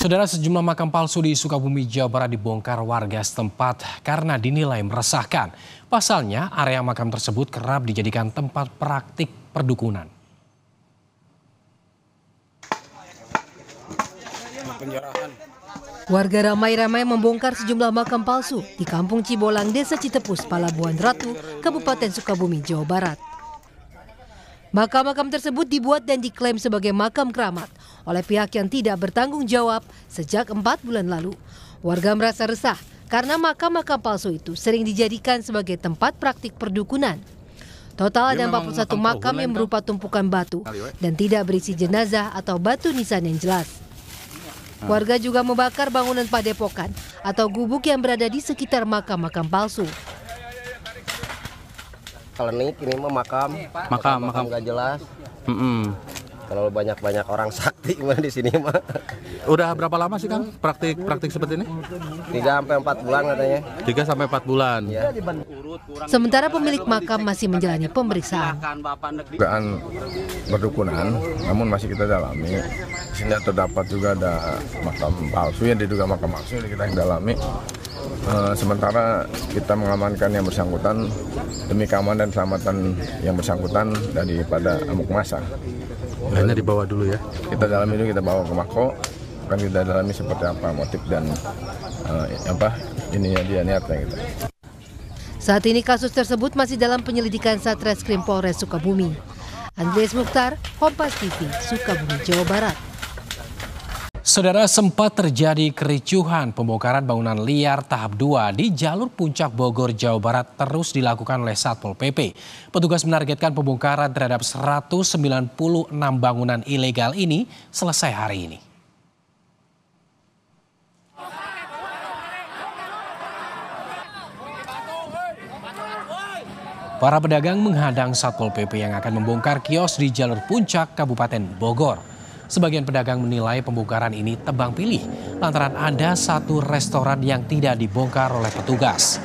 Saudara, sejumlah makam palsu di Sukabumi, Jawa Barat dibongkar warga setempat karena dinilai meresahkan. Pasalnya, area makam tersebut kerap dijadikan tempat praktik perdukunan. Warga ramai-ramai membongkar sejumlah makam palsu di Kampung Cibolang, Desa Citepus, Palabuhan Ratu, Kabupaten Sukabumi, Jawa Barat. Makam-makam tersebut dibuat dan diklaim sebagai makam keramat oleh pihak yang tidak bertanggung jawab sejak 4 bulan lalu. Warga merasa resah karena makam-makam palsu itu sering dijadikan sebagai tempat praktik perdukunan. Total ada 41 makam yang berupa tumpukan batu dan tidak berisi jenazah atau batu nisan yang jelas. Warga juga membakar bangunan padepokan atau gubuk yang berada di sekitar makam-makam palsu. Kalau ini mah makam nggak jelas. Kalau banyak orang sakti mah di sini mah. Udah berapa lama sih Kang praktik seperti ini? 3 sampai 4 bulan katanya. 3 sampai 4 bulan. Ya. Sementara pemilik makam masih menjalani pemeriksaan. Dugaan perdukunan, namun masih kita dalami. Di sini terdapat juga ada makam palsu yang diduga makam palsu yang kita dalami. Sementara kita mengamankan yang bersangkutan demi keamanan dan keselamatan yang bersangkutan daripada amuk massa. Hanya dibawa dulu ya. Kita dalami dulu, kita bawa ke Mako, kan kita dalami seperti apa motif dan dia niatnya gitu. Saat ini kasus tersebut masih dalam penyelidikan Satreskrim Polres Sukabumi. Andreas Mukhtar, Kompas TV, Sukabumi, Jawa Barat. Saudara, sempat terjadi kericuhan pembongkaran bangunan liar tahap 2 di jalur Puncak Bogor, Jawa Barat terus dilakukan oleh Satpol PP. Petugas menargetkan pembongkaran terhadap 196 bangunan ilegal ini selesai hari ini. Para pedagang menghadang Satpol PP yang akan membongkar kios di jalur Puncak Kabupaten Bogor. Sebagian pedagang menilai pembongkaran ini tebang pilih lantaran ada satu restoran yang tidak dibongkar oleh petugas.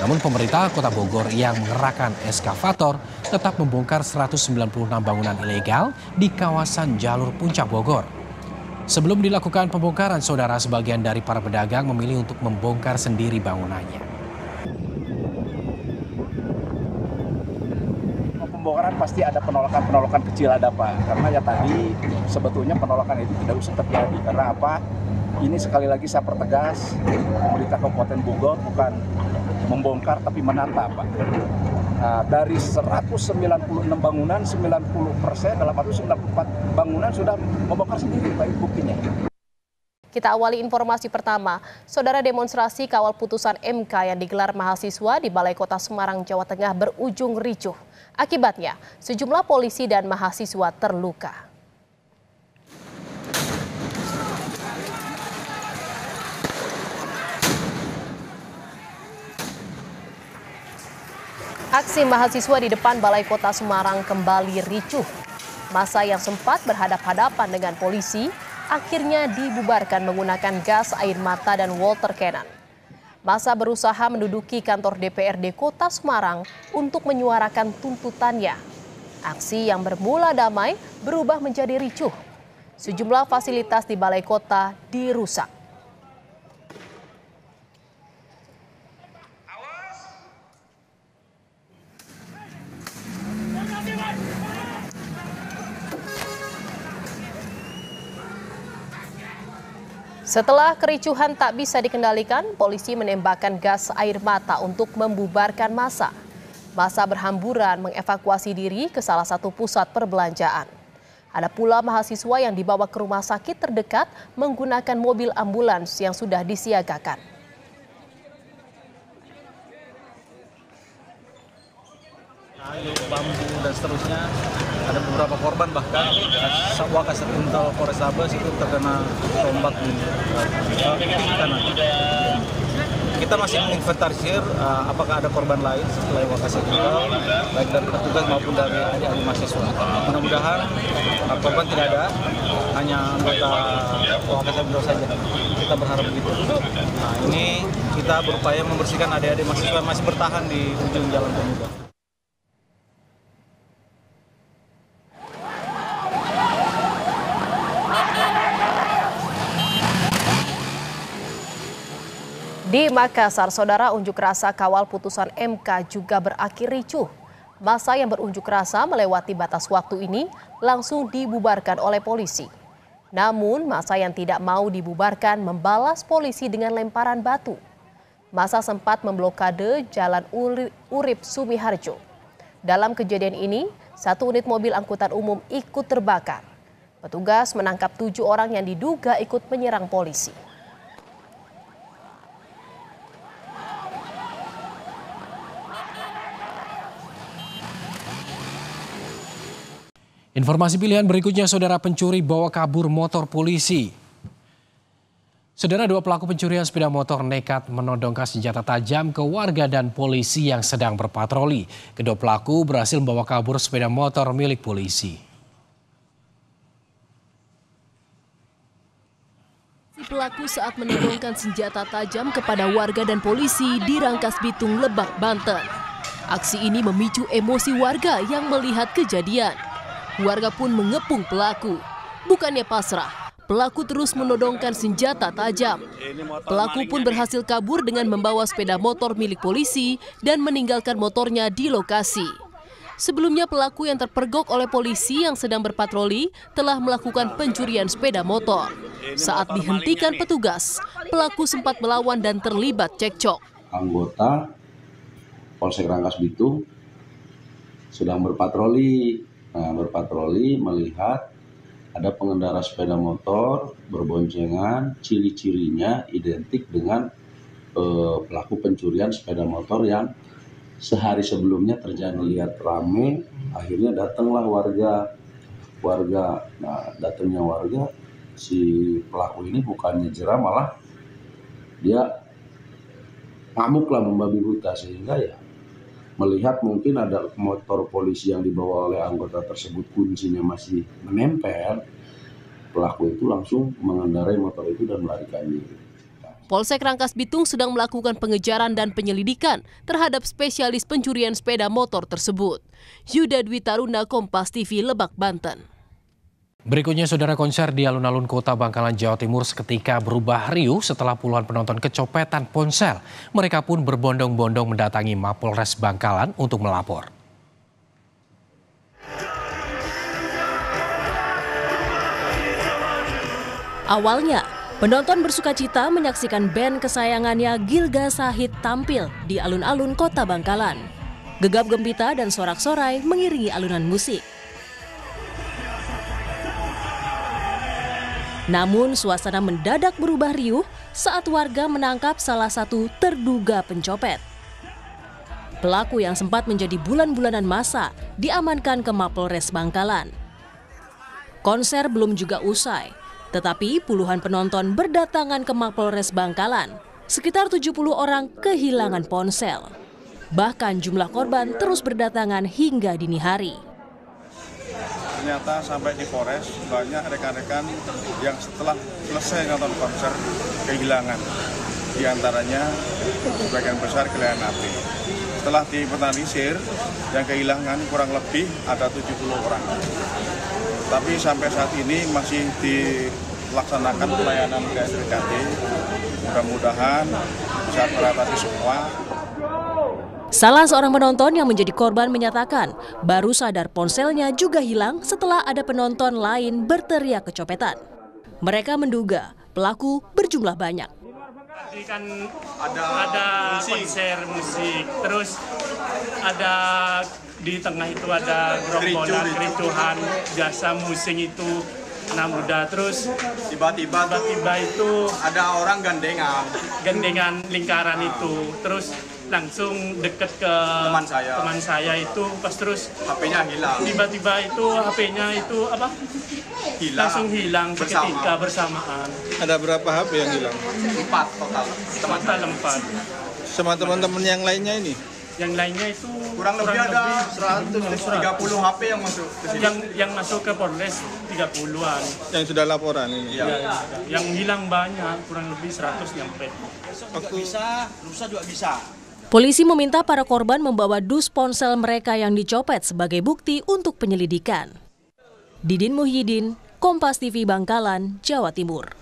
Namun pemerintah Kota Bogor yang mengerahkan eskavator tetap membongkar 196 bangunan ilegal di kawasan jalur Puncak Bogor. Sebelum dilakukan pembongkaran, saudara, sebagian dari para pedagang memilih untuk membongkar sendiri bangunannya. Pembongkaran pasti ada penolakan kecil, ada Pak, karena ya tadi sebetulnya penolakan itu tidak usah terjadi. Karena apa? Ini sekali lagi saya pertegas, pemerintah Kabupaten Bogor bukan membongkar tapi menata, Pak. Nah, dari 196 bangunan, 90% dalam arti 94 bangunan sudah membongkar sendiri, Pak, buktinya. Kita awali informasi pertama. Saudara, demonstrasi kawal putusan MK yang digelar mahasiswa di Balai Kota Semarang, Jawa Tengah berujung ricuh. Akibatnya, sejumlah polisi dan mahasiswa terluka. Aksi mahasiswa di depan Balai Kota Semarang kembali ricuh. Massa yang sempat berhadap-hadapan dengan polisi akhirnya dibubarkan menggunakan gas air mata dan water cannon. Massa berusaha menduduki kantor DPRD Kota Semarang untuk menyuarakan tuntutannya. Aksi yang bermula damai berubah menjadi ricuh. Sejumlah fasilitas di Balai Kota dirusak. Setelah kericuhan tak bisa dikendalikan, polisi menembakkan gas air mata untuk membubarkan massa. Massa berhamburan mengevakuasi diri ke salah satu pusat perbelanjaan. Ada pula mahasiswa yang dibawa ke rumah sakit terdekat menggunakan mobil ambulans yang sudah disiagakan. Bambu dan seterusnya, ada beberapa korban bahkan Wakassepuntal Polrestabes itu terkena tombak di kanan. Kita masih menginventarisir apakah ada korban lain selain Wakassepuntal, baik dari petugas maupun dari adik-adik mahasiswa. Mudah-mudahan korban tidak ada, hanya anggota Wakassepuntal saja. Kita berharap begitu. Nah, ini kita berupaya membersihkan adik-adik mahasiswa yang masih bertahan di ujung Jalan Pemuda. Di Makassar, saudara, unjuk rasa kawal putusan MK juga berakhir ricuh. Massa yang berunjuk rasa melewati batas waktu ini langsung dibubarkan oleh polisi. Namun, massa yang tidak mau dibubarkan membalas polisi dengan lemparan batu. Massa sempat memblokade Jalan Urip Sumiharjo. Dalam kejadian ini, 1 unit mobil angkutan umum ikut terbakar. Petugas menangkap 7 orang yang diduga ikut menyerang polisi. Informasi pilihan berikutnya, saudara, pencuri bawa kabur motor polisi. Saudara, 2 pelaku pencurian sepeda motor nekat menodongkan senjata tajam ke warga dan polisi yang sedang berpatroli. Kedua pelaku berhasil membawa kabur sepeda motor milik polisi. Pelaku saat menodongkan senjata tajam kepada warga dan polisi di Rangkas Bitung, Lebak, Banten. Aksi ini memicu emosi warga yang melihat kejadian. Warga pun mengepung pelaku. Bukannya pasrah, pelaku terus menodongkan senjata tajam. Pelaku pun berhasil kabur dengan membawa sepeda motor milik polisi dan meninggalkan motornya di lokasi. Sebelumnya pelaku yang terpergok oleh polisi yang sedang berpatroli telah melakukan pencurian sepeda motor. Saat dihentikan petugas, pelaku sempat melawan dan terlibat cekcok. Anggota Polsek Rangkas Bitung sedang berpatroli. Melihat ada pengendara sepeda motor berboncengan, ciri-cirinya identik dengan pelaku pencurian sepeda motor yang sehari sebelumnya terjadi. Lihat rame, akhirnya datanglah warga. Nah, datangnya warga, si pelaku ini bukannya jerah, malah dia ngamuk lah, membabi buta, sehingga ya melihat mungkin ada motor polisi yang dibawa oleh anggota tersebut kuncinya masih menempel, pelaku itu langsung mengendarai motor itu dan melarikan diri. Polsek Rangkas Bitung sedang melakukan pengejaran dan penyelidikan terhadap spesialis pencurian sepeda motor tersebut. Yuda Dwi Taruna, Kompas TV, Lebak, Banten. Berikutnya, saudara, konser di alun-alun Kota Bangkalan, Jawa Timur seketika berubah riuh setelah puluhan penonton kecopetan ponsel. Mereka pun berbondong-bondong mendatangi Mapolres Bangkalan untuk melapor. Awalnya, penonton bersukacita menyaksikan band kesayangannya Gilga Sahid tampil di alun-alun Kota Bangkalan. Gegap gempita dan sorak-sorai mengiringi alunan musik. Namun suasana mendadak berubah riuh saat warga menangkap salah satu terduga pencopet. Pelaku yang sempat menjadi bulan-bulanan massa diamankan ke Mapolres Bangkalan. Konser belum juga usai, tetapi puluhan penonton berdatangan ke Mapolres Bangkalan. Sekitar 70 orang kehilangan ponsel. Bahkan jumlah korban terus berdatangan hingga dini hari. Ternyata sampai di Polres banyak rekan-rekan yang setelah selesai nonton konser kehilangan. Di antaranya sebagian besar kehilangan HP. Setelah diinventarisir, yang kehilangan kurang lebih ada 70 orang. Tapi sampai saat ini masih dilaksanakan pelayanan KSRKT. Mudah-mudahan bisa teratasi semua. Salah seorang penonton yang menjadi korban menyatakan baru sadar ponselnya juga hilang setelah ada penonton lain berteriak kecopetan. Mereka menduga pelaku berjumlah banyak. Kan ada konser musik, terus ada di tengah itu ada gerombolan kericuhan, jasa musik itu anak muda, terus tiba-tiba itu ada orang gandengan lingkaran itu, terus langsung deket ke teman saya itu, pas terus HP-nya hilang. Tiba-tiba itu HP-nya itu langsung hilang seketika bersamaan. Ada berapa HP yang hilang? 4 total. Total 4. Sama teman-teman yang lainnya ini? Yang lainnya itu kurang lebih ada 130 HP yang masuk ke sini. Yang masuk ke Polres 30-an. Yang sudah laporan ini? Ya. Yang hilang banyak, kurang lebih 100 nyampe. Bisa, rusak juga bisa. Polisi meminta para korban membawa dus ponsel mereka yang dicopet sebagai bukti untuk penyelidikan. Didin Muhyiddin, Kompas TV, Bangkalan, Jawa Timur.